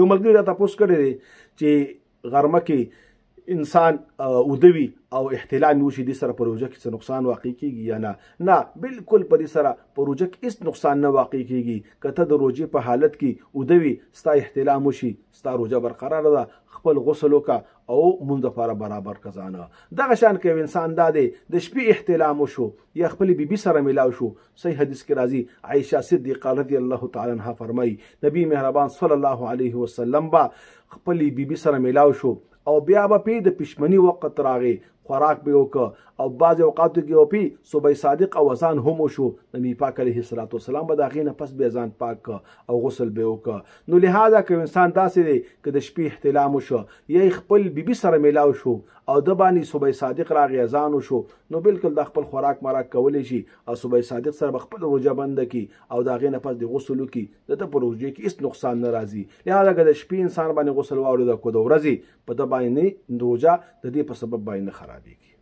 یو ملګري راته تپوس کړی دی چې غرمه کې انسان ودوي او احتلام وشي دې سره په روژه کې څه نقصان واقع کیږي یا نه بالکل په دې سره په روژه کې هېڅ نقصان نه واقع کیږي که ته د روژې په حالت کې ودوي ستا احتلام وشي ستا روژه برقراره ده خپل غسل وکړه او مونځ دپاره برابر کزانه دغه شان که یو انسان دا دی د شپې احتلام وشو یا خپلې بیبي سره میلاو شو صحیح حدیث کې راځي عایشه صدیقه رضی الله تعالی عنها فرمایي نبی مهربان صلی الله علیه وسلم به خپلې بیبي سره میلاو شو او بیا به پې د پښمني وخت راغی خوراک به وکړه او بعض اوقاتو کې به صبح صادق او اذان هم وشو نبي پاک علیه الصلاة والسلام به د هغې نه پس بیا ځان پاک او غسل به وکړه نو لهذا که انسان داسې دی که د شپې احتلام وشو یا خپل بیبي سره میلاو شو او د باندې صبح صادق راغی اذان وشو نو بالکل د خپل خوراک مراک کولی شي او صبح صادق سره به خپل روژه بنده کړي او د هغې نه پس د غسل وکړي د ته په روژې کې هېڅ نقصان نه راځي لهذا که د شپې انسان باندې غسل واورېده که د ورځې په ده باندې روژه د دې په سبب باندې نه خرابېږي